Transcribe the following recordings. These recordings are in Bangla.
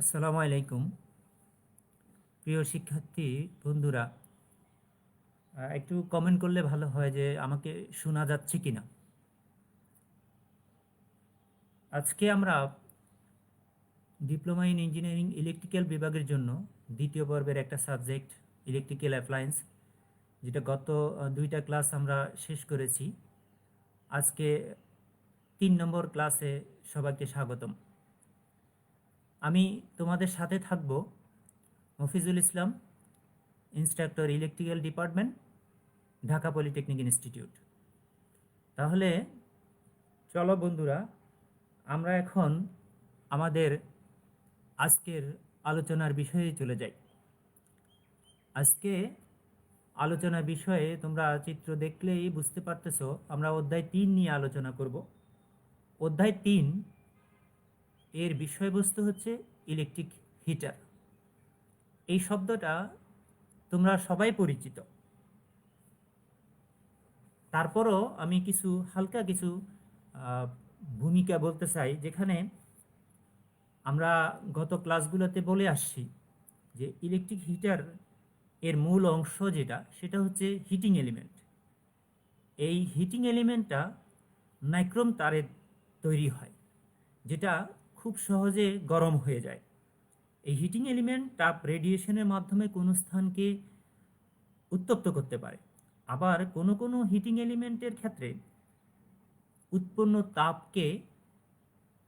আসসালামু আলাইকুম প্রিয় শিক্ষার্থী বন্ধুরা। একটু কমেন্ট করলে ভালো হয় যে আমাকে শোনা যাচ্ছে কিনা। আজকে আমরা ডিপ্লোমা ইন ইঞ্জিনিয়ারিং ইলেকট্রিক্যাল বিভাগের জন্য দ্বিতীয় পর্বের একটা সাবজেক্ট ইলেকট্রিক্যাল অ্যাপ্লায়েন্স, যেটা গত দুইটা ক্লাস আমরা শেষ করেছি। আজকে 3 নম্বর ক্লাসে সবাইকে স্বাগতম। আমি তোমাদের সাথে থাকব Mofizul Islam, instructor electrical department, Dhaka polytechnic institute. তাহলে চলো বন্ধুরা, আমরা এখন আমাদের আজকের আলোচনার বিষয়ে চলে যাই। আজকে আলোচনার বিষয়ে তোমরা চিত্র দেখলেই বুঝতে পারতেছো, আমরা অধ্যায় 3 নিয়ে আলোচনা করব। অধ্যায় 3 এর বিষয়বস্তু হচ্ছে ইলেকট্রিক হিটার। এই শব্দটা তোমরা সবাই পরিচিত। তারপরও আমি হালকা কিছু আহ, ভূমিকা বলতে চাই, যেখানে আমরা গত ক্লাসগুলোতে বলে আসছি যে ইলেকট্রিক হিটার এর মূল অংশ সেটা হচ্ছে হিটিং এলিমেন্ট। এই হিটিং এলিমেন্টটা নাইক্রোম তারের তৈরি হয়, যেটা খুব সহজে গরম হয়ে যায়। এই হিটিং এলিমেন্ট তাপ রেডিয়েশনের মাধ্যমে কোনো স্থানকে উত্তপ্ত করতে পারে। আবার কোনো কোনো হিটিং এলিমেন্টের ক্ষেত্রে উৎপন্ন তাপকে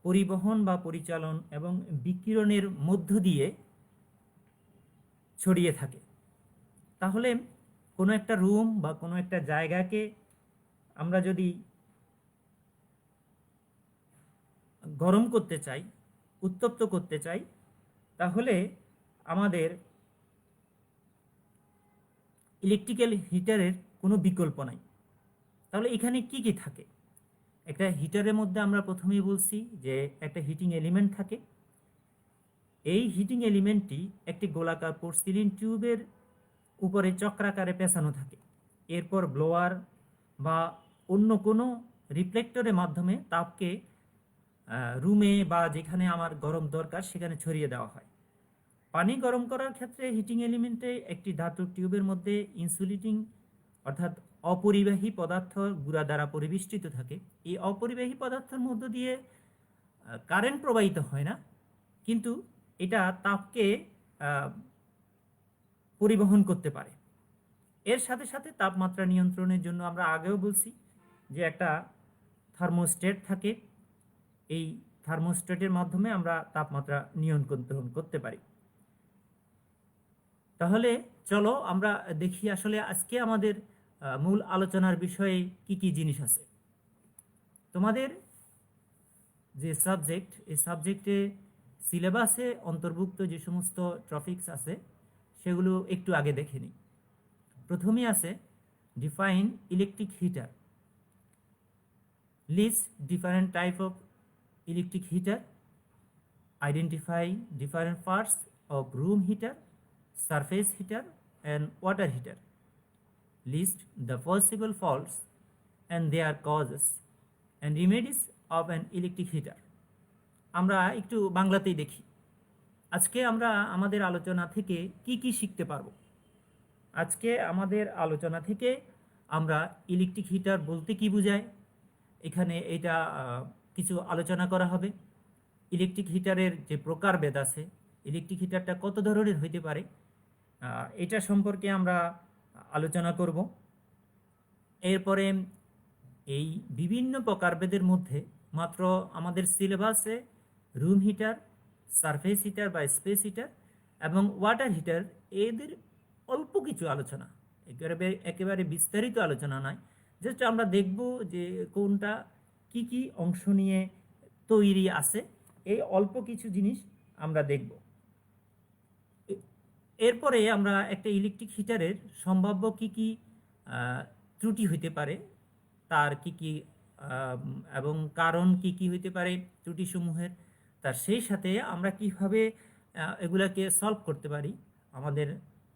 পরিবহন বা পরিচালন এবং বিকিরণের মধ্য দিয়ে ছড়িয়ে থাকে। তাহলে কোনো একটা রুম বা কোনো একটা জায়গাকে আমরা যদি গরম করতে চাই, উত্তপ্ত করতে চাই, তাহলে আমাদের ইলেকট্রিক্যাল হিটারের কোনো বিকল্প নাই। তাহলে এখানে কি কি থাকে? একটা হিটারের মধ্যে আমরা প্রথমেই বলছি যে একটা হিটিং এলিমেন্ট থাকে। এই হিটিং এলিমেন্টটি একটি গোলাকার পোর্সিলিন টিউবের উপরে চক্রাকারে পেঁচানো থাকে। এরপর ব্লোয়ার বা অন্য কোনো রিফ্লেক্টরের মাধ্যমে তাপকে রুমে বা যেখানে আমার গরম দরকার সেখানে ছড়িয়ে দেওয়া হয়। পানি গরম করার ক্ষেত্রে হিটিং এলিমেন্টে একটি ধাতুর টিউবের মধ্যে ইনসুলেটিং অর্থাৎ অপরিবাহী পদার্থ গুঁড়া দ্বারা পরিবেষ্টিত থাকে। এই অপরিবাহী পদার্থের মধ্য দিয়ে কারেন্ট প্রবাহিত হয় না, কিন্তু এটা তাপকে আহ, পরিবহন করতে পারে। এর সাথে সাথে তাপমাত্রা নিয়ন্ত্রণের জন্য আমরা আগেও বলছি যে একটা থার্মোস্ট্যাট থাকে। এই থার্মোস্ট্যাটের মাধ্যমে আমরা তাপমাত্রা নিয়ন্ত্রণ করতে পারি। তাহলে চলো আমরা দেখি আসলে আজকে আমাদের মূল আলোচনার বিষয়ে কি কি জিনিস আছে। তোমাদের যে সাবজেক্ট, এই সাবজেক্টে সিলেবাসে অন্তর্ভুক্ত যে সমস্ত টপিকস আছে সেগুলো একটু আগে দেখে নিই। প্রথমেই আছে define electric heater, list different type of electric heater, identify different parts of room heater, surface heater and water heater, list the possible faults and their causes and remedies of an electric heater। আমরা একটু বাংলাতেই দেখি। আজকে আমরা আমাদের আলোচনা থেকে কি কি শিখতে পারবো। আজকে আমাদের আলোচনা থেকে আমরা ইলেকট্রিক হিটার বলতে কি বোঝায়, এখানে এটা কিছু আলোচনা করা হবে। ইলেকট্রিক হিটারের যে প্রকারভেদ আছে, ইলেকট্রিক হিটারটা কত ধরনের হইতে পারে, এটা সম্পর্কে আমরা আলোচনা করব। এরপরে এই বিভিন্ন প্রকারভেদের মধ্যে মাত্র আমাদের সিলেবাসে রুম হিটার, সারফেস হিটার বা স্পেস হিটার এবং ওয়াটার হিটার, এদের অল্প কিছু আলোচনা, একেবারে বিস্তারিত আলোচনা নয়। জাস্ট আমরা দেখব যে কোনটা কি কি অংশ নিয়ে তৈরি আছে, এই অল্প কিছু জিনিস আমরা দেখব। এরপরে আমরা একটা ইলেকট্রিক হিটারের সম্ভাব্য কি কি ত্রুটি হইতে পারে, তার কি কি এবং কারণ কি কি হইতে পারে ত্রুটিসমূহের, তার সেই সাথে আমরা কিভাবে এগুলাকে সলভ করতে পারি আমাদের,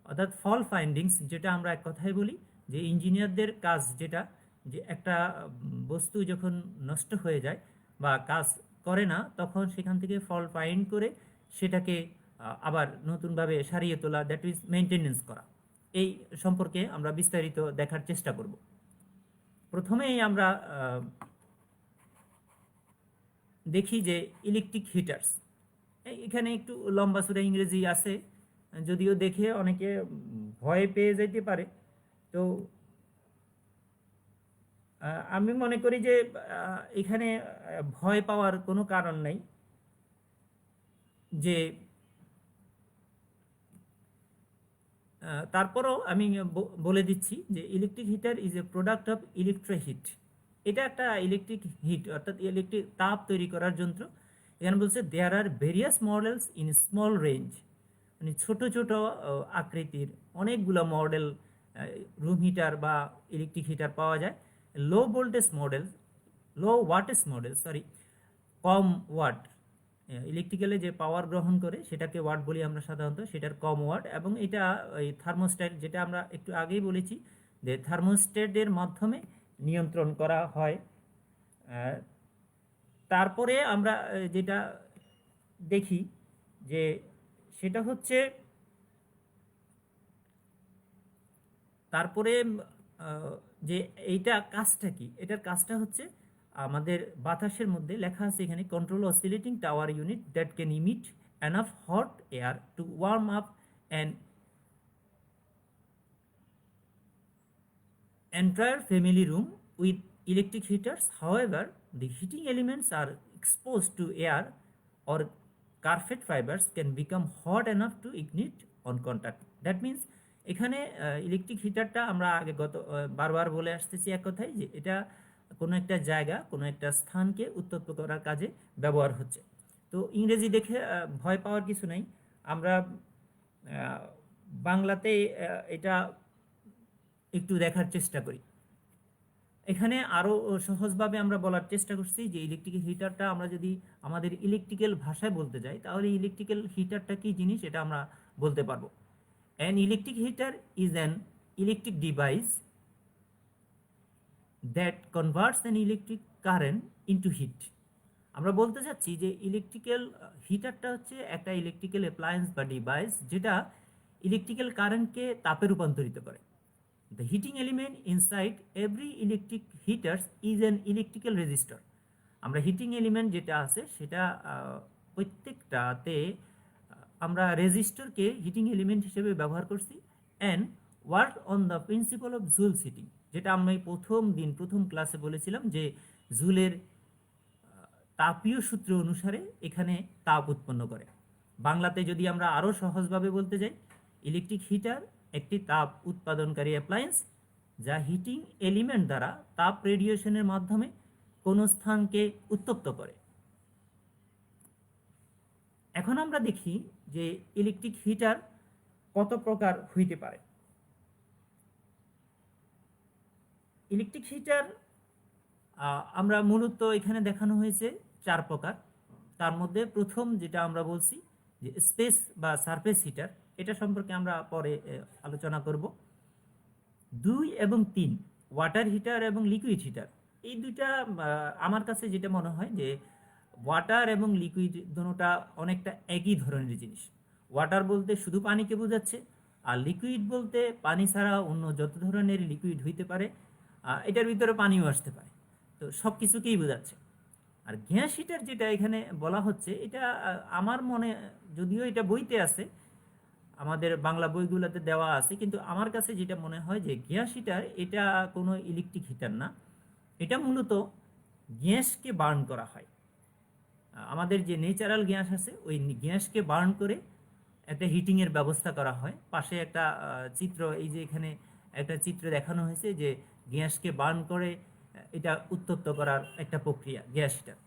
অর্থাৎ ফল ফাইন্ডিংস, যেটা আমরা এক কথায় বলি যে ইঞ্জিনিয়ারদের কাজ, যেটা যে একটা বস্তু যখন নষ্ট হয়ে যায় বা কাজ করে না, তখন সেখান থেকে ফল ফাইন্ড করে সেটাকে আবার নতুনভাবে সারিয়ে তোলা, দ্যাট ইজ মেনটেনেন্স করা। এই সম্পর্কে আমরা বিস্তারিত দেখার চেষ্টা করব। প্রথমেই আমরা দেখি যে ইলেকট্রিক হিটার্স। এখানে একটু লম্বা চূড়া ইংরেজি আছে, যদিও দেখে অনেকে ভয় পেয়ে যেতে পারে। তো আমি মনে করি যে এখানে ভয় পাওয়ার কোনো কারণ নেই। যে তারপরও আমি বলে দিচ্ছি যে electric heater is a product of electric heat. এটা একটা ইলেকট্রিক হিট অর্থাৎ ইলেকট্রিক তাপ তৈরি করার যন্ত্র। এখানে বলছে there are various models in small range, মানে ছোট ছোট আকৃতির অনেকগুলো মডেল রুম হিটার বা ইলেকট্রিক হিটার পাওয়া যায়। Low voltage model, low wattage model, sorry, কম ওয়াট, ইলেকট্রিক্যালে যে পাওয়ার গ্রহণ করে সেটাকে ওয়াট বলি আমরা সাধারণত, সেটার কম ওয়াট। এবং এটা এই থার্মোস্ট্যাট, যেটা আমরা একটু আগেই বলেছি যে থার্মোস্ট্যাটের মাধ্যমে নিয়ন্ত্রণ করা হয়। তারপরে আমরা যেটা দেখি যে সেটা হচ্ছে তারপরে যে এইটা কাজটা কি, এটার কাজটা হচ্ছে আমাদের বাতাসের মধ্যে লেখা আছে এখানে control oscillating tower unit that can emit enough hot air to warm up an entire family room with electric heaters. However, the heating elements are exposed to air or carpet fibers can become hot enough to ignite on contact. That means এখানে ইলেকট্রিক হিটারটা আমরা আগে বারবার বলে আসতেছি এক কথায় যে এটা কোনো একটা জায়গা, কোনো একটা স্থানকে উত্তপ্ত করার কাজে ব্যবহার হচ্ছে। তো ইংরেজি দেখে ভয় পাওয়ার কিছু নাই। আমরা বাংলাতে এটা একটু দেখার চেষ্টা করি। এখানে আরও সহজভাবে আমরা বলার চেষ্টা করছি যে ইলেকট্রিক হিটারটা আমরা যদি আমাদের ইলেকট্রিক্যাল ভাষায় বলতে যাই তাহলে ইলেকট্রিক্যাল হিটারটা কী জিনিস এটা আমরা বলতে পারবো। An electric heater is an electric device that converts an electric current into heat. আমরা বলতে চাচ্ছি যে ইলেকট্রিক্যাল হিটারটা হচ্ছে একটা ইলেকট্রিক্যাল অ্যাপ্লায়েন্স বা ডিভাইস যেটা ইলেকট্রিক্যাল কারেন্টকে তাপে রূপান্তরিত করে। The heating element inside every electric heaters is an electrical resistor. আমরা হিটিং এলিমেন্ট যেটা আছে সেটা প্রত্যেকটাতে আমরা রেজিস্টরকে হিটিং এলিমেন্ট হিসেবে ব্যবহার করছি। And work on the principle of Joule heating, যেটা আমি প্রথম ক্লাসে বলেছিলাম যে জুলের তাপীয় সূত্র অনুসারে এখানে তাপ উৎপন্ন করে। বাংলাতে যদি আমরা আরও সহজভাবে বলতে যাই, ইলেকট্রিক হিটার একটি তাপ উৎপাদনকারী অ্যাপ্লায়েন্স যা হিটিং এলিমেন্ট দ্বারা তাপ রেডিয়েশনের মাধ্যমে কোনো স্থানকে উত্তপ্ত করে। এখন আমরা দেখি যে ইলেকট্রিক হিটার কত প্রকার হইতে পারে। ইলেকট্রিক হিটার আমরা মূলত এখানে দেখানো হয়েছে 4 প্রকার। তার মধ্যে প্রথম যেটা আমরা বলছি যে স্পেস বা সারফেস হিটার, এটা সম্পর্কে আমরা পরে আলোচনা করব। 2 এবং 3 ওয়াটার হিটার এবং লিকুইড হিটার, এই দুইটা আমার কাছে যেটা মনে হয় যে ওয়াটার এবং লিকুইড দুটোটা অনেকটা একই ধরনের জিনিস। ওয়াটার বলতে শুধু পানিকে বোঝাচ্ছে, আর লিকুইড বলতে পানি ছাড়া অন্য যত ধরনের লিকুইড হইতে পারে, এটার ভিতরে পানিও আসতে পারে, তো সব কিছুকেই বোঝাচ্ছে। আর গ্যাস হিটার যেটা এখানে বলা হচ্ছে, এটা আমার মনে, যদিও এটা বইতে আছে, আমাদের বাংলা বইগুলোতে দেওয়া আছে, কিন্তু আমার কাছে যেটা মনে হয় যে গ্যাস হিটার এটা কোনো ইলেকট্রিক হিটার না, এটা মূলত গ্যাসকে বার্ন করা হয়। আমাদের যে ন্যাচারাল গ্যাস আছে ওই গ্যাসকে বার্ন করে একটা হিটিংয়ের ব্যবস্থা করা হয়। পাশে একটা চিত্র, এই যে এখানে একটা চিত্র দেখানো হয়েছে যে গ্যাসকে বার্ন করে এটা উত্তপ্ত করার একটা প্রক্রিয়া গ্যাস হিটার।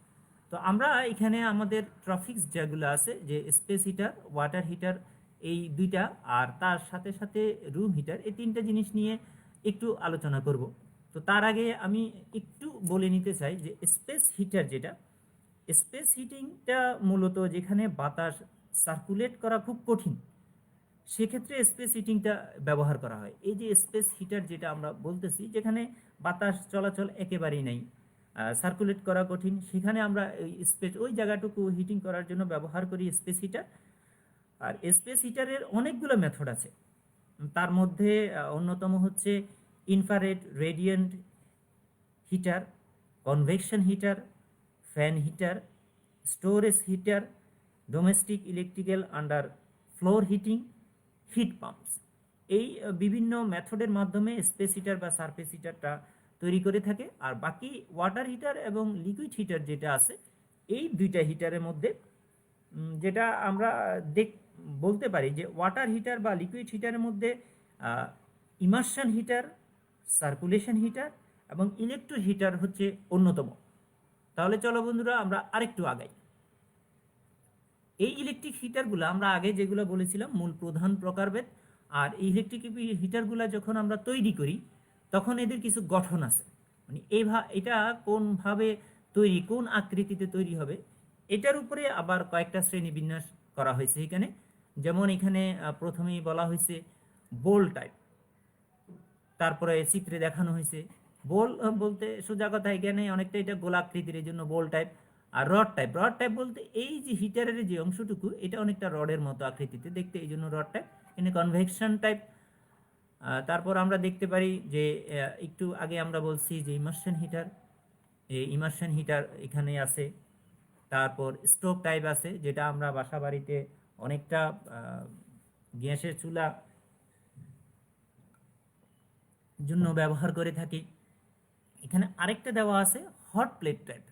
তো আমরা এখানে আমাদের ট্রফিক্স যেগুলো আছে, যে স্পেস হিটার, ওয়াটার হিটার, এই দুইটা, আর তার সাথে সাথে রুম হিটার, এই 3টা জিনিস নিয়ে একটু আলোচনা করব। তো তার আগে আমি একটু বলে নিতে চাই যে স্পেস হিটার যেটা, স্পেস হিটিংটা মূলত যেখানে বাতাস সার্কুলেট করা খুব কঠিন, সেক্ষেত্রে স্পেস হিটিংটা ব্যবহার করা হয়। এই যে স্পেস হিটার যেটা আমরা বলতেছি, যেখানে বাতাস চলাচল একেবারেই নেই, সার্কুলেট করা কঠিন, সেখানে আমরা ওই স্পেস ওই জায়গাটুকু হিটিং করার জন্য ব্যবহার করি স্পেস হিটার। আর স্পেস হিটারের অনেকগুলো মেথড আছে, তার মধ্যে অন্যতম হচ্ছে infrared radiant heater, convection heater, fan heater, storage heater, domestic electrical under floor heating, heat pumps. এই বিভিন্ন মেথডের মাধ্যমে স্পেস হিটার বা সারফেস হিটারটা তৈরি করে থাকে। আর বাকি ওয়াটার হিটার এবং লিকুইড হিটার যেটা আছে, এই দুইটা হিটারের মধ্যে যেটা আমরা বলতে পারি যে ওয়াটার হিটার বা লিকুইড হিটারের মধ্যে ইমার্শন হিটার, সার্কুলেশন হিটার এবং ইলেকট্রো হিটার হচ্ছে অন্যতম। তাহলে চলো বন্ধুরা আমরা আরেকটু আগাই। এই ইলেকট্রিক হিটারগুলো আমরা আগে যেগুলো বলেছিলাম মূল প্রধান প্রকারভেদ। আর এই ইলেকট্রিক হিটারগুলো যখন আমরা তৈরি করি তখন এদের কিছু গঠন আছে, মানে এটা কোনভাবে তৈরি, কোন আকৃতিতে তৈরি হবে, এটার উপরে আবার কয়েকটা শ্রেণী বিন্যাস করা হয়েছে এখানে। যেমন এখানে প্রথমেই বলা হয়েছে বোল টাইপ, তারপরে চিত্রে দেখানো হয়েছে বোল বলতে সোজা কথা এখানে অনেকটা এটা গোলাকৃতির, এই জন্য বোল টাইপ। আর রড টাইপ, রড টাইপ বলতে এই যে হিটারের যে অংশটুকু এটা অনেকটা রডের মতো আকৃতিতে দেখতে, এই জন্য রড টাইপ। এখানে কনভেকশন টাইপ। তারপর আমরা দেখতে পারি যে একটু আগে আমরা বলছি যে ইমার্শন হিটার, এই ইমার্শন হিটার এখানে আছে। তারপর স্টোভ টাইপ আছে, যেটা আমরা বাসা বাড়িতে অনেকটা গ্যাসের চুলা জন্য ব্যবহার করে থাকি। এখানে আরেকটা দেওয়া আছে হট প্লেট টাইপ।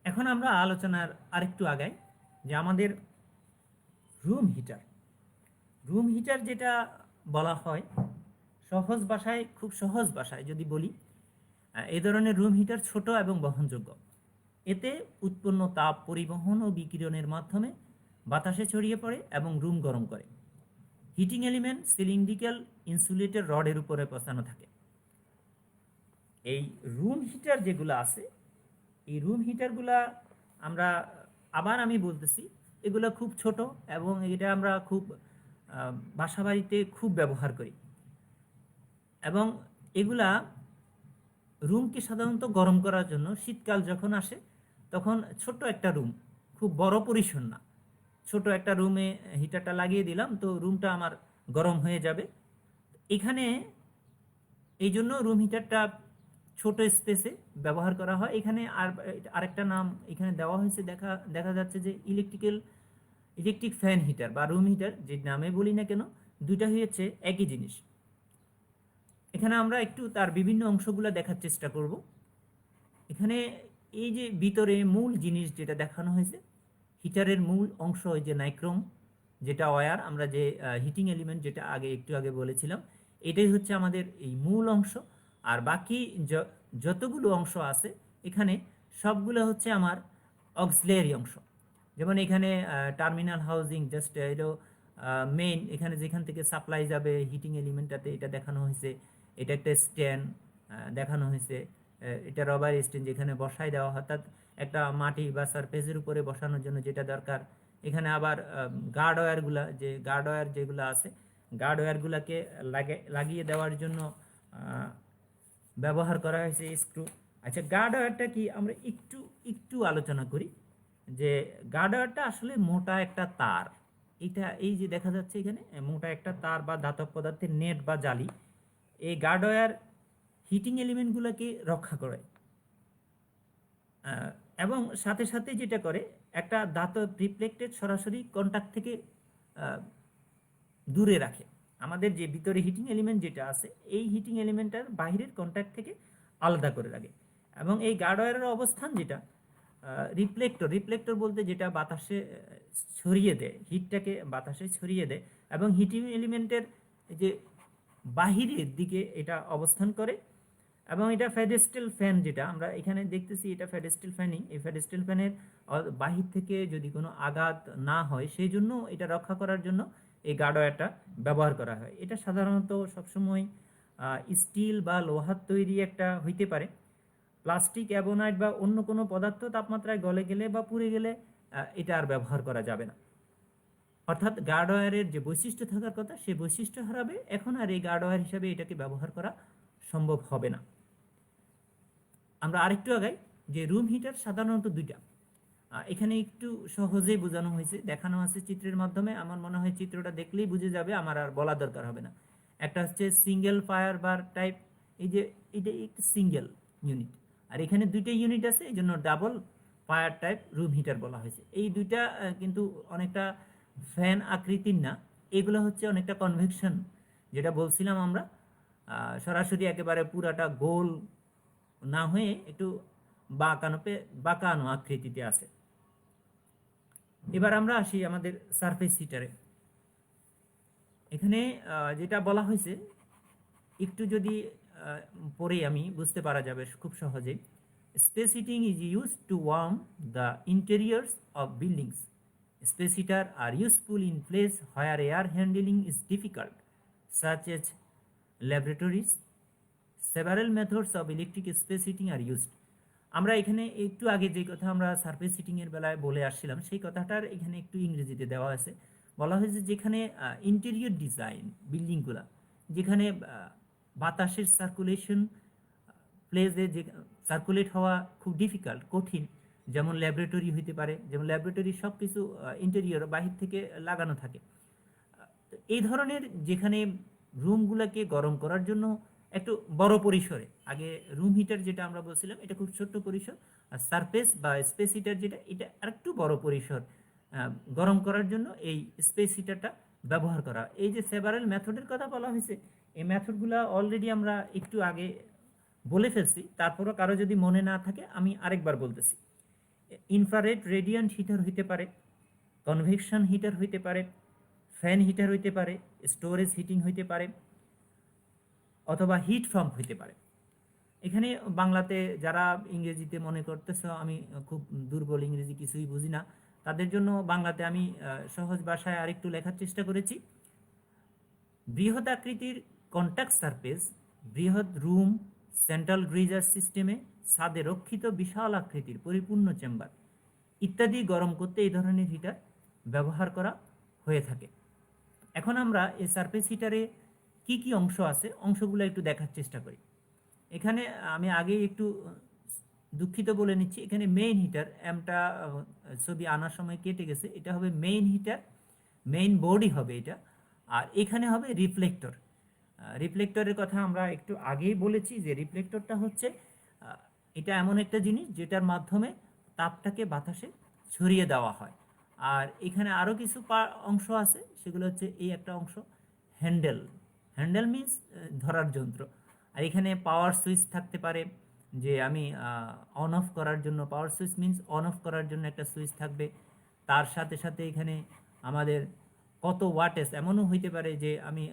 এখন আমরা আলোচনার আরেকটু আগাই যে আমাদের রুম হিটার। রুম হিটার যেটা বলা হয় সহজ ভাষায়, খুব সহজ ভাষায় যদি বলি, এই ধরনের রুম হিটার ছোট এবং বহনযোগ্য। এতে উৎপন্ন তাপ পরিবহন ও বিকিরণের মাধ্যমে বাতাসে ছড়িয়ে পড়ে এবং রুম গরম করে। হিটিং এলিমেন্ট সিলিন্ড্রিক্যাল ইনসুলেটেড রডের উপরে বসানো থাকে। এই রুম হিটার যেগুলো আছে, এই রুম হিটারগুলা আমরা আবার আমি বলতেছি এগুলো খুব ছোট এবং এটা আমরা খুব বাসা বাড়িতে খুব ব্যবহার করি। এবং এগুলা রুমকে সাধারণত গরম করার জন্য শীতকাল যখন আসে তখন ছোট একটা রুম, খুব বড় পরিসর না, ছোট একটা রুমে হিটারটা লাগিয়ে দিলাম তো রুমটা আমার গরম হয়ে যাবে। এখানে এই জন্য রুম হিটারটা ছোট স্পেসে ব্যবহার করা হয়। এখানে আরেকটা নাম এখানে দেওয়া হয়েছে, দেখা যাচ্ছে যে ইলেকট্রিক ফ্যান হিটার বা রুম হিটার, যে নামে বলি না কেন দুইটা হয়েছে একই জিনিস। এখানে আমরা একটু তার বিভিন্ন অংশগুলো দেখার চেষ্টা করব। এখানে এই যে ভিতরে মূল জিনিস যেটা দেখানো হয়েছে, হিটারের মূল অংশ ওই যে নাইক্রোম, যেটা ওয়্যার, আমরা যে হিটিং এলিমেন্ট যেটা একটু আগে বলেছিলাম, এটাই হচ্ছে আমাদের এই মূল অংশ। আর বাকি যতগুলো অংশ আছে এখানে সবগুলো হচ্ছে আমার অক্সিলারি অংশ। যেমন এখানে টার্মিনাল হাউজিং, জাস্ট এলো মেইন, এখানে যেখান থেকে সাপ্লাই যাবে হিটিং এলিমেন্টটাতে, এটা দেখানো হয়েছে। এটা একটা স্ট্যান্ড দেখানো হয়েছে, এটা রবার স্ট্যান্ড যেখানে বসায় দেওয়া, অর্থাৎ একটা মাটি বা সারফেসের উপরে বসানোর জন্য যেটা দরকার। এখানে আবার গার্ড ওয়্যার যেগুলো আছে, গার্ড ওয়্যারগুলোকে লাগিয়ে দেওয়ার জন্য ব্যবহার করা হয়েছে স্ক্রু। আচ্ছা, গার্ড ওয়্যারটা কি আমরা একটু আলোচনা করি। যে গার্ড ওয়্যারটা আসলে মোটা একটা তার, এই যে দেখা যাচ্ছে এখানে মোটা একটা তার বা ধাতব পদার্থের নেট বা জালি। এই গার্ড ওয়্যার হিটিং এলিমেন্টগুলোকে রক্ষা করে এবং সাথে সাথে যেটা করে একটা ধাতব রিফ্লেক্টেড সরাসরি কন্ট্যাক্ট থেকে দূরে রাখে। আমাদের যে ভিতরে হিটিং এলিমেন্ট যেটা আছে, এই হিটিং এলিমেন্টটার বাইরের কন্ট্যাক্ট থেকে আলাদা করে রাখে। এবং এই গার্ড ওয়্যারের অবস্থান যেটা রিফ্লেক্টর বলতে যেটা বাতাসে ছড়িয়ে দেয়, হিটটাকে বাতাসে ছড়িয়ে দেয় এবং হিটিং এলিমেন্টের যে বাহিরের দিকে এটা অবস্থান করে। এবং এটা ফেডেস্টাল ফ্যান, যেটা আমরা এখানে দেখতেছি, এটা ফেডেস্টাল ফ্যানই। এই ফেডেস্টাল ফ্যানের বাহির থেকে যদি কোনো আঘাত না হয় সেই জন্য এটা রক্ষা করার জন্য এই গার্ড ওয়্যারটা ব্যবহার করা হয়। এটা সাধারণত সবসময় স্টিল বা লোহার তৈরি একটা হইতে পারে। প্লাস্টিক, অ্যাবোনাইট বা অন্য কোনো পদার্থ তাপমাত্রায় গলে গেলে বা পুড়ে গেলে এটা আর ব্যবহার করা যাবে না। অর্থাৎ গার্ড ওয়্যারের যে বৈশিষ্ট্য থাকার কথা সেই বৈশিষ্ট্য হারাবে, এখন আর এই গার্ড ওয়্যার হিসাবে এটাকে ব্যবহার করা সম্ভব হবে না। আমরা আরেকটু আগাই যে রুম হিটার সাধারণত দুইটা। এখানে একটু সহজেই বোঝানো হয়েছে, দেখানো আছে চিত্রের মাধ্যমে। আমার মনে হয় চিত্রটা দেখলেই বুঝে যাবে, আমার আর বলা দরকার হবে না। একটা হচ্ছে সিঙ্গেল ফায়ার বার টাইপ, এই যে এটা একটি সিঙ্গেল ইউনিট, আর এখানে দুইটা ইউনিট আছে, এই জন্য double fire type room heater বলা হয়েছে। এই দুইটা কিন্তু অনেকটা ফ্যান আকৃতির না, এগুলো হচ্ছে অনেকটা কনভেকশন, যেটা বলছিলাম আমরা, সরাসরি একেবারে পুরাটা গোল না হয়ে একটু বাঁকানো আকৃতিতে আছে। এবার আমরা আসি আমাদের সারফেস হিটারে। এখানে যেটা বলা হয়েছে একটু যদি পরে আমি বুঝতে পারা যাবে খুব সহজেই। Space heating is use to warm the interiors of buildings. Space heater are useful in place where air handling is difficult, such as laboratories. Several methods of electric space heating are used. আমরা এখানে একটু আগে যে কথা আমরা সারফেস হিটিংয়ের বেলায় বলে আসছিলাম, সেই কথাটার এখানে একটু ইংরেজিতে দেওয়া আছে। বলা হয়েছে যেখানে ইন্টেরিয়র ডিজাইন বিল্ডিংগুলা, যেখানে বাতাসের সার্কুলেশন প্লেসে যে সার্কুলেট হওয়া খুব ডিফিকাল্ট, কঠিন, যেমন ল্যাবরেটরি হইতে পারে, যেমন ল্যাবরেটরি সব কিছু ইন্টেরিয়র বাহির থেকে লাগানো থাকে। এই ধরনের যেখানে রুমগুলোকে গরম করার জন্য একটু বড় পরিসরে, আগে রুম হিটার যেটা আমরা বলছিলাম এটা খুব ছোট্ট পরিসর, আর সারফেস বা স্পেস হিটার যেটা, এটা আরেকটু বড় পরিসর গরম করার জন্য এই স্পেস হিটারটা ব্যবহার করা। এই যে সেভারাল মেথডের কথা বলা হয়েছে, এই মেথডগুলো অলরেডি আমরা একটু আগে বলে ফেলছি, তারপরও কারো যদি মনে না থাকে আমি আরেকবার বলতেছি। ইনফ্রারেড রেডিয়েন্ট হিটার হইতে পারে, কনভেকশন হিটার হইতে পারে, ফ্যান হিটার হইতে পারে, স্টোরেজ হিটিং হইতে পারে, অথবা হিট পাম্প হইতে পারে। এখানে বাংলাতে যারা ইংরেজিতে মনে করতেছ আমি খুব দুর্বল, ইংরেজি কিছুই বুঝি না, তাদের জন্য বাংলাতে আমি সহজ ভাষায় আরেকটু লেখার চেষ্টা করেছি। বৃহৎ আকৃতির কন্ট্যাক্ট সারফেস, বৃহৎ রুম, সেন্ট্রাল গ্রিজার সিস্টেমে, ছাদে রক্ষিত বিশাল আকৃতির পরিপূর্ণ চেম্বার ইত্যাদি গরম করতে এই ধরনের হিটার ব্যবহার করা হয়ে থাকে। এখন আমরা এই সারফেস হিটারে কি কি অংশ আছে, অংশগুলো একটু দেখার চেষ্টা করি। এখানে আমি আগে একটু দুঃখিত বলে নিচ্ছি, এখানে মেইন হিটার এমটা ছবি আনার সময় কেটে গেছে, এটা হবে মেইন হিটার, মেইন বোর্ডই হবে এটা। আর এখানে হবে রিফ্লেক্টর। রিফ্লেক্টরের কথা আমরা একটু আগেই বলেছি যে রিফ্লেক্টরটা হচ্ছে এটা এমন একটা জিনিস যেটার মাধ্যমে তাপটাকে বাতাসে ছড়িয়ে দেওয়া হয়। আর এখানে আরও কিছু অংশ আছে, সেগুলো হচ্ছে এই একটা অংশ হ্যান্ডেল, হ্যান্ডেল মিন্স ধরার যন্ত্র। আর এখানে পাওয়ার সুইচ থাকতে পারে, যে আমি অন অফ করার জন্য, পাওয়ার সুইচ মিন্স অন অফ করার জন্য একটা সুইচ থাকবে। তার সাথে সাথে এখানে আমাদের কত ওয়াটেজ, এমনও হইতে পারে যে আমি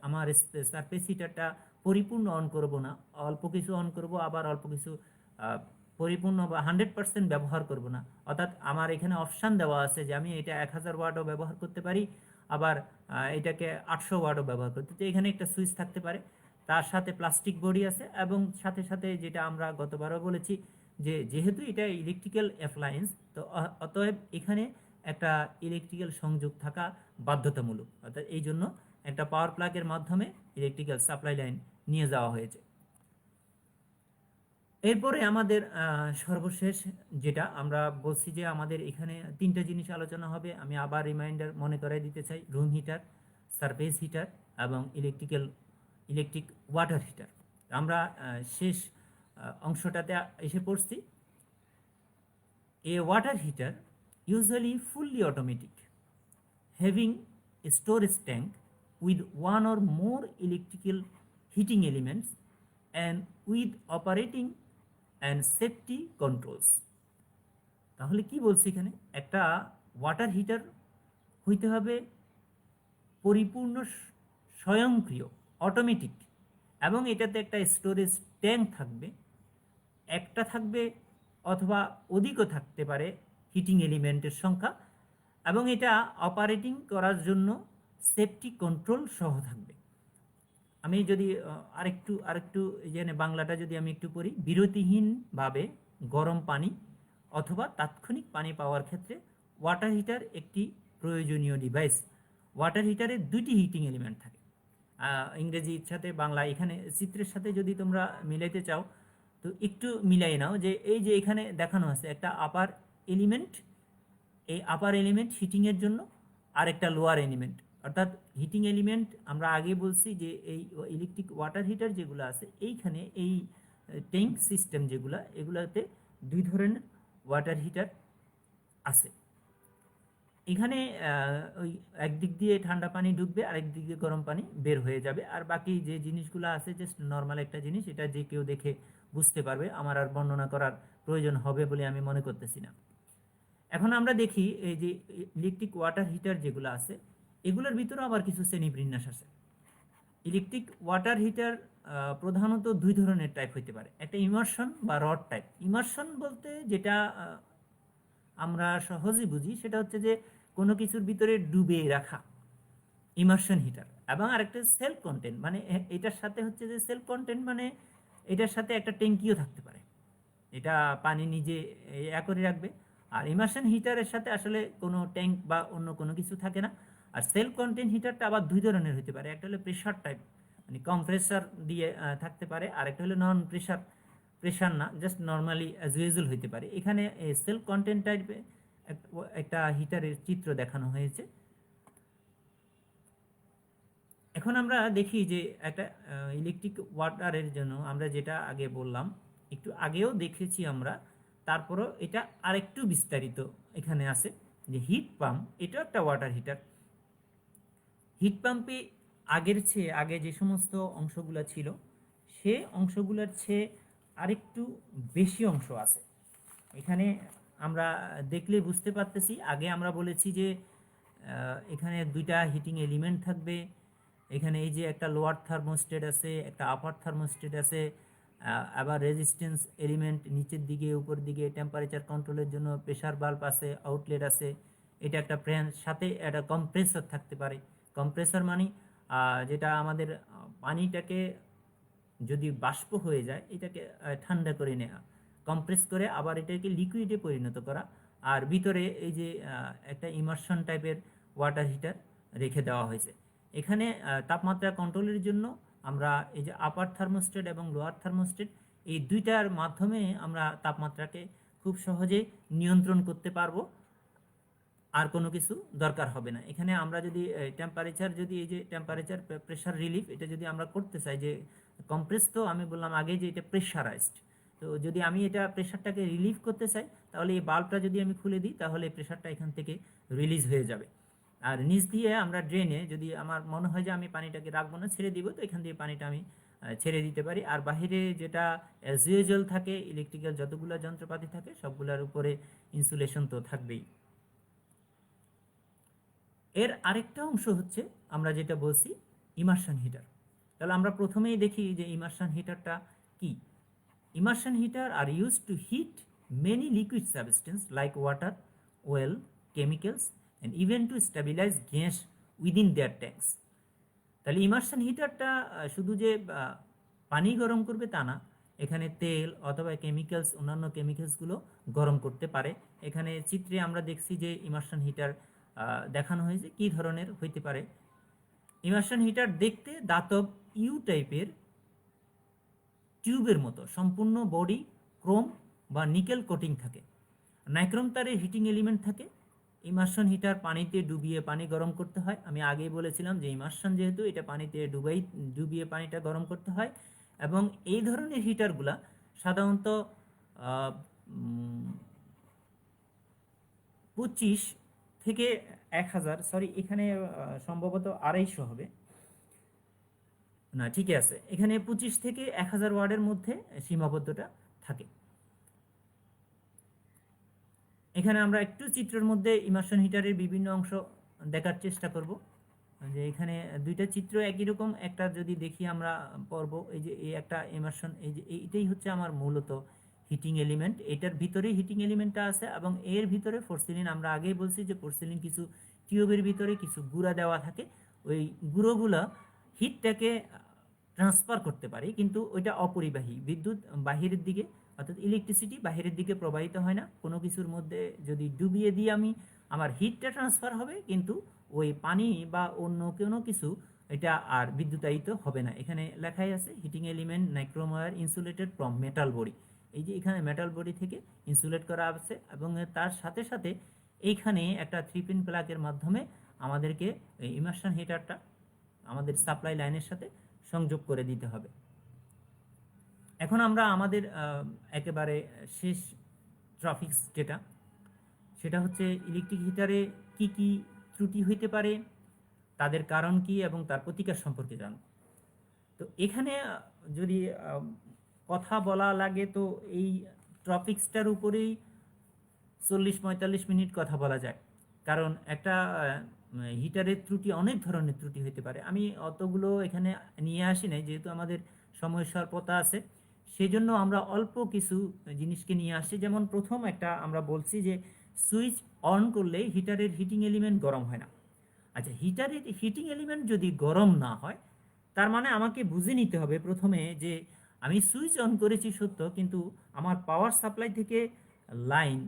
আমার সারফেস হিটারটা পরিপূর্ণ অন করব না, অল্প কিছু অন করব, আবার অল্প কিছু পরিপূর্ণ বা 100% ব্যবহার করব না। অর্থাৎ আমার এখানে অপশান দেওয়া আছে যে আমি এটা 1000 ওয়াটও ব্যবহার করতে পারি, আবার এটাকে 800 ওয়াটও ব্যবহার করতে, তো এখানে একটা সুইচ থাকতে পারে। তার সাথে প্লাস্টিক বডি আছে, এবং সাথে সাথে যেটা আমরা গতবারও বলেছি যে যেহেতু এটা ইলেকট্রিক্যাল অ্যাপ্লায়েন্স, তো অতএব এখানে একটা ইলেকট্রিক্যাল সংযোগ থাকা বাধ্যতামূলক। অর্থাৎ এই জন্য একটা পাওয়ার প্লাগের মাধ্যমে ইলেকট্রিক্যাল সাপ্লাই লাইন নিয়ে যাওয়া হয়েছে। এরপরে আমাদের সর্বশেষ যেটা আমরা বলছি যে আমাদের এখানে তিনটা জিনিস আলোচনা হবে, আমি আবার রিমাইন্ডার মনে করাই দিতে চাই। রুম হিটার, সারফেস হিটার এবং ইলেকট্রিক ওয়াটার হিটার। আমরা শেষ অংশটাতে এসে পড়ছি। এ water heater usually fully automatic, having a storage tank with one or more electrical heating elements and with operating and safety controls. তাহলে কি বলছি এখানে, একটা ওয়াটার হিটার হইতে হবে পরিপূর্ণ স্বয়ংক্রিয়, অটোমেটিক, এবং এটাতে একটা স্টোরেজ ট্যাঙ্ক থাকবে, একটা থাকবে অথবা অধিকও থাকতে পারে হিটিং এলিমেন্টের সংখ্যা, এবং এটা অপারেটিং করার জন্য সেফটি কন্ট্রোল সহ থাকবে। আমি যদি আরেকটু এখানে বাংলাটা যদি আমি একটু পড়ি, বিরতিহীনভাবে গরম পানি অথবা তাৎক্ষণিক পানি পাওয়ার ক্ষেত্রে ওয়াটার হিটার একটি প্রয়োজনীয় ডিভাইস। ওয়াটার হিটারে দুইটি হিটিং এলিমেন্ট থাকে, ইংরেজির সাথে বাংলা এখানে চিত্রের সাথে যদি তোমরা মিলাইতে চাও, তো তো একটু মিলাই নাও যে এই যে এখানে দেখানো আছে একটা আপার এলিমেন্ট, এই আপার এলিমেন্ট হিটিংয়ের জন্য, আর একটা লোয়ার এলিমেন্ট। অর্থাৎ হিটিং এলিমেন্ট আমরা আগে বলছি যে এই ইলেকট্রিক ওয়াটার হিটার যেগুলো আছে এইখানে এই ট্যাঙ্ক সিস্টেম যেগুলো, এগুলোতে দুই ধরনের ওয়াটার হিটার আছে। এখানে ওই একদিক দিয়ে ঠান্ডা পানি ঢুকবে, আরেক দিক দিয়ে গরম পানি বের হয়ে যাবে, আর বাকি যে জিনিসগুলো আছে জাস্ট নর্মাল একটা জিনিস, এটা যে কেউ দেখে বুঝতে পারবে, আমার আর বর্ণনা করার প্রয়োজন হবে বলে আমি মনে করতেছি না। এখন আমরা দেখি এই যে ইলেকট্রিক ওয়াটার হিটার যেগুলো আছে এগুলোর ভিতরে আবার কিছু শ্রেণীবিন্যাস আছে। ইলেকট্রিক ওয়াটার হিটার প্রধানত দুই ধরনের টাইপ হতে পারে, একটা ইমার্শন বা রড টাইপ। ইমার্শন বলতে যেটা আমরা সহজেই বুঝি সেটা হচ্ছে যে কোনো কিছুর ভিতরে ডুবে রাখা, ইমার্শন হিটার। এবং আরেকটা সেলফ কন্টেন্ট, মানে এটার সাথে হচ্ছে যে সেলফ কন্টেন্ট মানে এটার সাথে একটা ট্যাঙ্কিও থাকতে পারে, এটা পানি নিজে করে রাখবে। আর ইমার্শন হিটারের সাথে আসলে কোনো ট্যাঙ্ক বা অন্য কোনো কিছু থাকে না। আর সেলফ কন্টেন্ট হিটারটা আবার দুই ধরনের হতে পারে, একটা হলো প্রেশার টাইপ, মানে কম্প্রেসার দিয়ে থাকতে পারে, আর একটা হলো নন প্রেশার, প্রেশার না, জাস্ট নর্মালি অ্যাজ ইউজুয়াল হতে পারে। এখানে সেলফ কন্টেন্ট টাইপে একটা হিটারের চিত্র দেখানো হয়েছে। এখন আমরা দেখি যে একটা ইলেকট্রিক ওয়াটারের জন্য আমরা যেটা আগে বললাম, একটু আগেও দেখেছি আমরা, তারপরও এটা আরেকটু বিস্তারিত এখানে আছে যে হিট পাম্প, এটা একটা ওয়াটার হিটার। হিট পাম্পে আগের চেয়ে, আগে যে সমস্ত অংশগুলো ছিল সে অংশগুলোর চেয়ে আরেকটু বেশি অংশ আছে এখানে। আমরা দেখলে বুঝতে পারতেছি, আগে আমরা বলেছি যে এখানে দুইটা হিটিং এলিমেন্ট থাকবে, এখানে এই যে একটা লোয়ার থার্মোস্টেট আছে, একটা আপার থার্মোস্টেট আছে, আবার রেজিস্ট্যান্স এলিমেন্ট নিচের দিকে উপর দিকে, টেম্পারেচার কন্ট্রোলের জন্য প্রেসার বাল্ব আছে, আউটলেট আছে, এটা একটা ফ্যান, সাথে একটা কম্প্রেসর থাকতে পারে। কম্প্রেসর মানে যেটা আমাদের পানিটাকে যদি বাষ্প হয়ে যায় এটাকে ঠান্ডা করে নেওয়া, কম্প্রেস করে আবার এটাকে লিকুইডে পরিণত করা। আর ভিতরে এই যে একটা ইমার্শন টাইপের ওয়াটার হিটার রেখে দেওয়া হয়েছে। এখানে তাপমাত্রা কন্ট্রোলের জন্য আমরা এই যে আপার থার্মোস্টেট এবং লোয়ার থার্মোস্টেট, এই দুইটার মাধ্যমে আমরা তাপমাত্রাকে খুব সহজে নিয়ন্ত্রণ করতে পারবো, আর কোনো কিছু দরকার হবে না। এখানে আমরা যদি টেম্পারেচার, যদি এই যে টেম্পারেচার প্রেশার রিলিফ, এটা যদি আমরা করতে চাই, যে কম্প্রেস তো আমি বললাম আগে যে এটা প্রেশারাইজড, তো যদি আমি এটা প্রেশারটাকে রিলিফ করতে চাই তাহলে এই বাল্বটা যদি আমি খুলে দিই তাহলে প্রেশারটা এখান থেকে রিলিজ হয়ে যাবে। আর নিচ দিয়ে আমরা ড্রেনে, যদি আমার মনে হয় যে আমি পানিটাকে রাখবো না, ছেড়ে দিব, তো এখান দিয়ে পানিটা আমি ছেড়ে দিতে পারি। আর বাহিরে যেটা অ্যাজ ইউজুয়াল থাকে, ইলেকট্রিক্যাল যতগুলো যন্ত্রপাতি থাকে সবগুলোর উপরে ইনসুলেশন তো থাকবেই। এর আরেকটা অংশ হচ্ছে আমরা যেটা বলছি ইমার্শন হিটার। তাহলে আমরা প্রথমেই দেখি যে ইমার্শন হিটারটা কি। Immersion heater are use to heat many liquid substance like water, oil, chemicals and even to stabilize gas within their tanks. তাহলে ইমার্শন হিটারটা শুধু যে পানি গরম করবে তা না, এখানে তেল অথবা কেমিক্যালস, অন্যান্য কেমিক্যালসগুলো গরম করতে পারে। এখানে চিত্রে আমরা দেখছি যে ইমার্শন হিটার দেখানো হয়েছে কী ধরনের হইতে পারে। ইমার্শন হিটার দেখতে দাতব ইউ টাইপের টিউবের মতো, সম্পূর্ণ বডি ক্রোম বা নিকেল কোটিং থাকে, নাইক্রোম তারের হিটিং এলিমেন্ট থাকে। ইমার্শন হিটার পানিতে ডুবিয়ে পানি গরম করতে হয়। আমি আগেই বলেছিলাম যে ইমার্শন যেহেতু, এটা পানিতে ডুবিয়ে পানিটা গরম করতে হয়। এবং এই ধরনের হিটারগুলা সাধারণত 25 থেকে 1000, সরি এখানে সম্ভবত 250 হবে না, ঠিকই আছে, এখানে 25 থেকে 1000 ওয়ার্ডের মধ্যে সীমাবদ্ধতা থাকে। এখানে আমরা একটু চিত্রের মধ্যে ইমার্শন হিটারের বিভিন্ন অংশ দেখার চেষ্টা করব। যে এখানে দুইটা চিত্র একই রকম, একটা যদি দেখি আমরা পর্ব, এই যে এই একটা ইমার্শন, এই যে এইটাই হচ্ছে আমার মূলত হিটিং এলিমেন্ট, এটার ভিতরে হিটিং এলিমেন্টটা আছে এবং এর ভিতরে পোর্সিলিন, আমরা আগেই বলছি যে পোর্সিলিন কিছু টিউবের ভিতরে কিছু গুঁড়া দেওয়া থাকে, ওই গুঁড়োগুলো হিটটাকে ট্রান্সফার করতে পারে, কিন্তু ওইটা অপরিবাহী, বিদ্যুৎ বাহিরের দিকে, অর্থাৎ ইলেকট্রিসিটি বাহিরের দিকে প্রবাহিত হয় না। কোনো কিছুর মধ্যে যদি ডুবিয়ে দিই আমি, আমার হিটটা ট্রান্সফার হবে, কিন্তু ওই পানি বা অন্য কোনো কিছু এটা আর বিদ্যুতায়িত হবে না। এখানে লেখাই আছে heating element nichrome wire insulated from metal body. এই যে এখানে মেটাল বডি থেকে ইনসুলেট করা আছে এবং তার সাথে সাথে এইখানে একটা 3 পিন প্লাগের মাধ্যমে আমাদেরকে ইমার্শন হিটারটা আমাদের সাপ্লাই লাইনের সাথে সংযোগ করে দিতে হবে। এখন আমরা আমাদের একেবারে শেষ টপিকস যেটা, সেটা হচ্ছে ইলেকট্রিক হিটারে কি কি ত্রুটি হইতে পারে, তাদের কারণ কি এবং তার প্রতিকার সম্পর্কে জানব। তো এখানে যদি কথা বলা লাগে তো এই টপিক্সটার উপরেই 40-45 মিনিট কথা বলা যায়, কারণ একটা হিটারের ত্রুটি অনেক ধরনের ত্রুটি হতে পারে। আমি অতগুলো এখানে নিয়ে আসি নাই, যেহেতু আমাদের সময় স্বল্পতা আছে, সেজন্য আমরা অল্প কিছু জিনিসকে নিয়ে আসছি। যেমন প্রথম একটা আমরা বলছি যে সুইচ অন করলে হিটারের হিটিং এলিমেন্ট গরম হয় না। আচ্ছা, হিটারের হিটিং এলিমেন্ট যদি গরম না হয়, তার মানে আমাকে বুঝে নিতে হবে প্রথমে যে আমি সুইচ অন করেছি সত্য, কিন্তু আমার পাওয়ার সাপ্লাই থেকে লাইন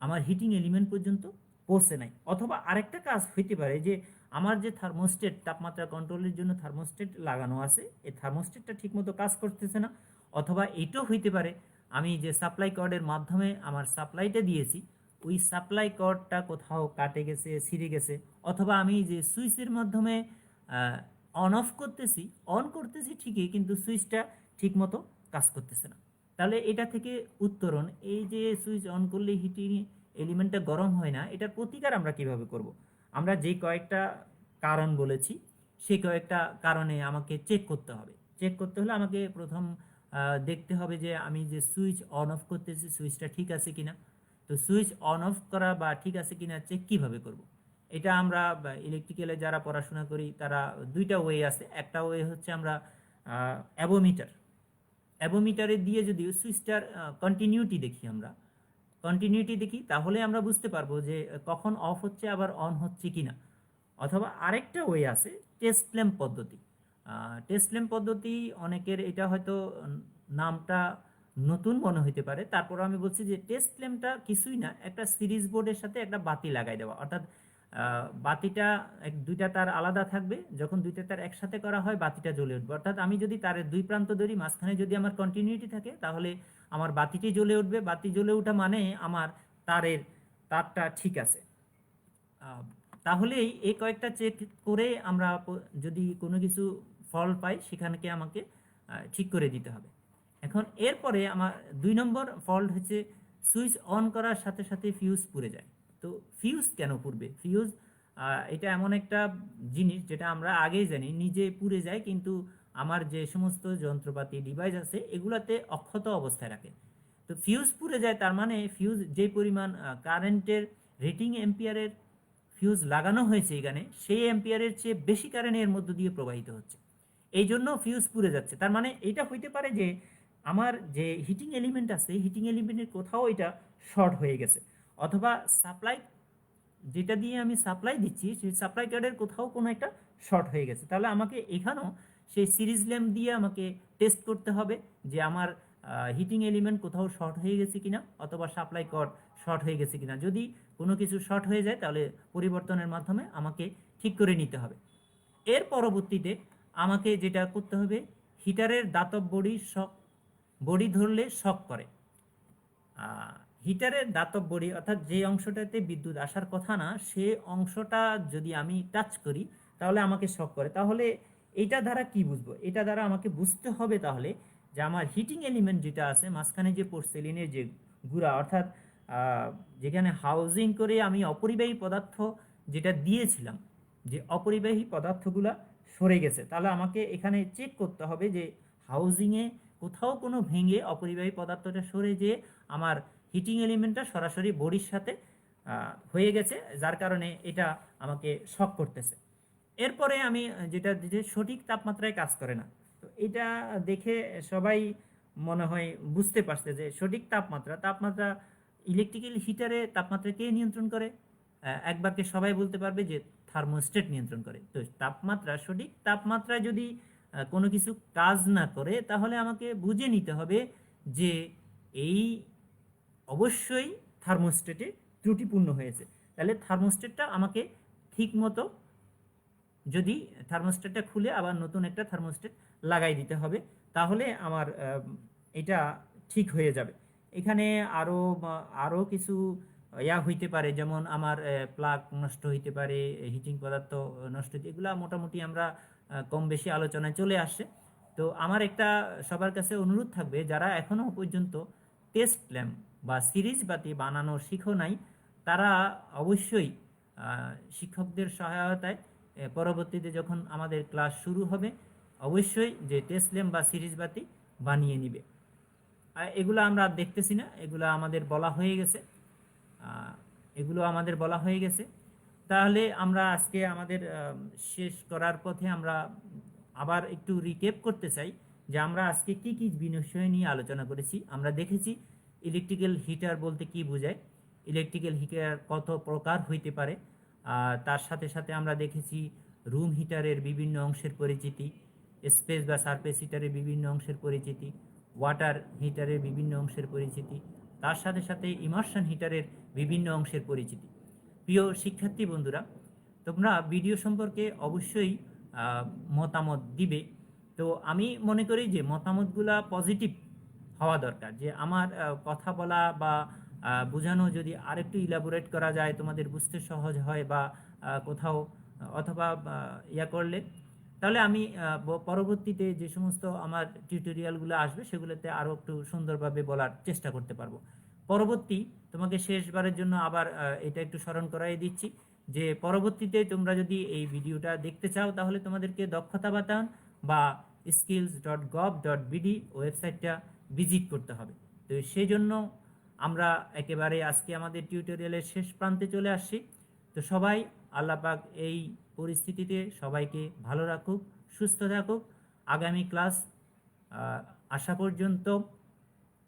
আমার হিটিং এলিমেন্ট পর্যন্ত পৌঁছে নাই। অথবা আরেকটা কাজ হইতে পারে যে আমার যে থার্মোস্টেট, তাপমাত্রা কন্ট্রোলের জন্য থার্মোস্টেট লাগানো আছে, এই থার্মোস্টেটটা ঠিকমতো কাজ করতেছে না। অথবা এটাও হইতে পারে আমি যে সাপ্লাই কর্ডের মাধ্যমে আমার সাপ্লাইটা দিয়েছি, ওই সাপ্লাই কর্ডটা কোথাও কাটে গেছে, ছিঁড়ে গেছে। অথবা আমি যে সুইচের মাধ্যমে অন অফ করতেছি, অন করতেছি ঠিকই, কিন্তু সুইচটা ঠিকমতো কাজ করতেছে না। তাহলে এটা থেকে উত্তরণ, এই যে সুইচ অন করলে হিটিং এলিমেন্টটা গরম হয় না, এটার প্রতিকার আমরা কিভাবে করব? আমরা যে কয়েকটা কারণ বলেছি, সেই কয়েকটা কারণে আমাকে চেক করতে হবে। চেক করতে হলে আমাকে প্রথম দেখতে হবে যে আমি যে সুইচ অন অফ করতেছি, সুইচটা ঠিক আছে কিনা। তো সুইচ অন অফ করা বা ঠিক আছে কিনা চেক কিভাবে করব? এটা আমরা ইলেকট্রিক্যালে যারা পড়াশোনা করি তারা দুইটা ওয়ে আছে। একটা ওয়ে হচ্ছে আমরা অ্যাবোমিটার, অ্যাবোমিটারে দিয়ে যদি সুইচটার কন্টিনিউটি দেখি, আমরা কন্টিনিউটি দেখি, তাহলে আমরা বুঝতে পারবো যে কখন অফ হচ্ছে আবার অন হচ্ছে কিনা। অথবা আরেকটা ওয়ে আছে টেস্ট ল্যাম্প পদ্ধতি। টেস্ট ল্যাম্প পদ্ধতি অনেকের এটা হয়তো নামটা নতুন মনে হইতে পারে, তারপর আমি বলছি যে টেস্ট ল্যাম্পটা কিছুই না, একটা সিরিজ বোর্ডের সাথে একটা বাতি লাগাই দেওয়া। অর্থাৎ বাতিটা দুইটা তার আলাদা থাকবে, যখন দুইটা তার একসাথে করা হয় বাতিটা জ্বলে উঠবে। অর্থাৎ আমি যদি তারের দুই প্রান্ত ধরি, মাঝখানে যদি আমার কন্টিনিউটি থাকে, তাহলে আমার বাতিটি জ্বলে উঠবে। বাতি জ্বলে ওঠা মানে আমার তারটা ঠিক আছে। তাহলেই এই কয়েকটা চেক করে আমরা যদি কোনো কিছু ফল পাই, সেখানকে আমাকে ঠিক করে দিতে হবে। এখন এরপরে আমার 2 নম্বর ফল্ট হচ্ছে সুইচ অন করার সাথে সাথে ফিউজ পুড়ে যায়। তো ফিউজ কেন পুড়বে? ফিউজ এটা এমন একটা জিনিস যেটা আমরা আগেই জানি নিজে পুড়ে যায়, কিন্তু আমার যে সমস্ত যন্ত্রপাতি ডিভাইস আছে এগুলাতে অক্ষত অবস্থায় রাখে। তো ফিউজ পুড়ে যায়, তার মানে ফিউজ যে পরিমাণ কারেন্টের রেটিং এম্পিয়ারের ফিউজ লাগানো হয়েছে এখানে, সেই এম্পিয়ারের চেয়ে বেশি কারেন্ট এর মধ্য দিয়ে প্রবাহিত হচ্ছে, এই জন্য ফিউজ পুড়ে যাচ্ছে। তার মানে এটা হইতে পারে যে আমার যে হিটিং এলিমেন্ট আছে, হিটিং এলিমেন্টের কোথাও এটা শর্ট হয়ে গেছে। অথবা সাপ্লাই যেটা দিয়ে আমি সাপ্লাই দিচ্ছি, সেই সাপ্লাই কার্ডের কোথাও কোনো একটা শর্ট হয়ে গেছে। তাহলে আমাকে এখানেও সেই সিরিজ ল্যাম্প দিয়ে আমাকে টেস্ট করতে হবে যে আমার হিটিং এলিমেন্ট কোথাও শর্ট হয়ে গেছে কিনা, অথবা সাপ্লাই কর্ড শর্ট হয়ে গেছে কিনা। যদি কোনো কিছু শর্ট হয়ে যায়, তাহলে পরিবর্তনের মাধ্যমে আমাকে ঠিক করে নিতে হবে। এর পরবর্তীতে আমাকে যেটা করতে হবে, হিটারের দাতব বডি ধরলে শক করে। হিটারের দাতব বডি অর্থাৎ যে অংশটাতে বিদ্যুৎ আসার কথা না, সে অংশটা যদি আমি টাচ করি, তাহলে আমাকে শক করে। তাহলে এটা দ্বারা কি বুঝবো? এটা দ্বারা আমাকে বুঝতে হবে তাহলে যে আমার হিটিং এলিমেন্ট যেটা আছে মাঝখানে, যে পোর্সেলিনের যে গুঁড়া, অর্থাৎ যেখানে হাউজিং করে আমি অপরিবাহী পদার্থ যেটা দিয়েছিলাম, যে অপরিবাহী পদার্থগুলা সরে গেছে। তাহলে আমাকে এখানে চেক করতে হবে যে হাউজিংয়ে কোথাও কোনো ভেঙে অপরিবাহী পদার্থটা সরে যেয়ে আমার হিটিং এলিমেন্টটা সরাসরি বডির সাথে হয়ে গেছে, যার কারণে এটা আমাকে শক করতেছে। এরপরে আমি যেটা যে সঠিক তাপমাত্রায় কাজ করে না, তো এটা দেখে সবাই মনে হয় বুঝতে পারছে যে সঠিক তাপমাত্রা ইলেকট্রিক্যাল হিটারে তাপমাত্রা কে নিয়ন্ত্রণ করে? এক বাক্যে সবাই বলতে পারবে যে থার্মোস্টেট নিয়ন্ত্রণ করে। তো সঠিক তাপমাত্রায় যদি কোনো কিছু কাজ না করে, তাহলে আমাকে বুঝে নিতে হবে যে এই অবশ্যই থার্মোস্টেটে ত্রুটিপূর্ণ হয়েছে। তাহলে থার্মোস্টেটটা আমাকে ঠিক মতো যদি থার্মোস্ট্যাটটা খুলে আবার নতুন একটা থার্মোস্ট্যাট লাগাই দিতে হবে, তাহলে আমার এটা ঠিক হয়ে যাবে। এখানে আরও আরও কিছু হইতে পারে, যেমন আমার প্লাগ নষ্ট হইতে পারে, হিটিং পদার্থ নষ্ট হইতে, এগুলা মোটামুটি আমরা কম বেশি আলোচনায় চলে আসছে। তো আমার একটা সবার কাছে অনুরোধ থাকবে, যারা এখনও পর্যন্ত টেস্ট ল্যাম্প বা সিরিজ বাতি বানানো শিখো নাই, তারা অবশ্যই শিক্ষকদের সহায়তায় পরবর্তীতে যখন আমাদের ক্লাস শুরু হবে, অবশ্যই যে টেস্ট ল্যাম্প বা সিরিজ বাতি বানিয়ে নিবে। এগুলো আমরা দেখতেছি না, এগুলো আমাদের বলা হয়ে গেছে, এগুলো আমাদের বলা হয়ে গেছে। তাহলে আমরা আজকে আমাদের শেষ করার পথে আমরা আবার একটু রিক্যাপ করতে চাই যে আমরা আজকে কি কি বিষয় নিয়ে আলোচনা করেছি। আমরা দেখেছি ইলেকট্রিক্যাল হিটার বলতে কি বোঝায়, ইলেকট্রিক্যাল হিটার কত প্রকার হইতে পারে, তার সাথে সাথে আমরা দেখেছি রুম হিটারের বিভিন্ন অংশের পরিচিতি, স্পেস বা সারফেস হিটারের বিভিন্ন অংশের পরিচিতি, ওয়াটার হিটারের বিভিন্ন অংশের পরিচিতি, তার সাথে সাথে ইমার্শন হিটারের বিভিন্ন অংশের পরিচিতি। প্রিয় শিক্ষার্থী বন্ধুরা, তোমরা ভিডিও সম্পর্কে অবশ্যই মতামত দিবে। তো আমি মনে করি যে মতামতগুলা পজিটিভ হওয়া দরকার, যে আমার কথা বলা বা বোঝানো যদি আরেকটু ইলাবোরেট করা যায়, তোমাদের বুঝতে সহজ হয়, বা কোথাও অথবা করলে, তাহলে আমি পরবর্তীতে যে সমস্ত আমার টিউটোরিয়ালগুলো আসবে সেগুলোতে আরও একটু সুন্দরভাবে বলার চেষ্টা করতে পারবো। পরবর্তী তোমাকে শেষবারের জন্য আবার এটা একটু স্মরণ করাই দিচ্ছি যে পরবর্তীতে তোমরা যদি এই ভিডিওটা দেখতে চাও, তাহলে তোমাদেরকে দক্ষতা বাতায়ন বা skills.gov.bd ওয়েবসাইটটা ভিজিট করতে হবে। তো সেই জন্য আমরা একেবারে আজকে আমাদের টিউটোরিয়ালের শেষ প্রান্তে চলে আসছি। তো সবাই, আল্লাহ পাক এই পরিস্থিতিতে সবাইকে ভালো রাখুক, সুস্থ থাকুক, আগামী ক্লাস আসা পর্যন্ত,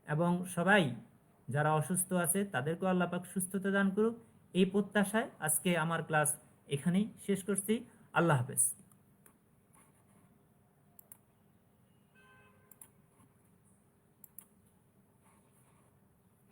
এবং সবাই যারা অসুস্থ আছে তাদেরকেও আল্লাহ পাক সুস্থতা দান করুক, এই প্রত্যাশায় আজকে আমার ক্লাস এখানেই শেষ করছি। আল্লাহ হাফেজ।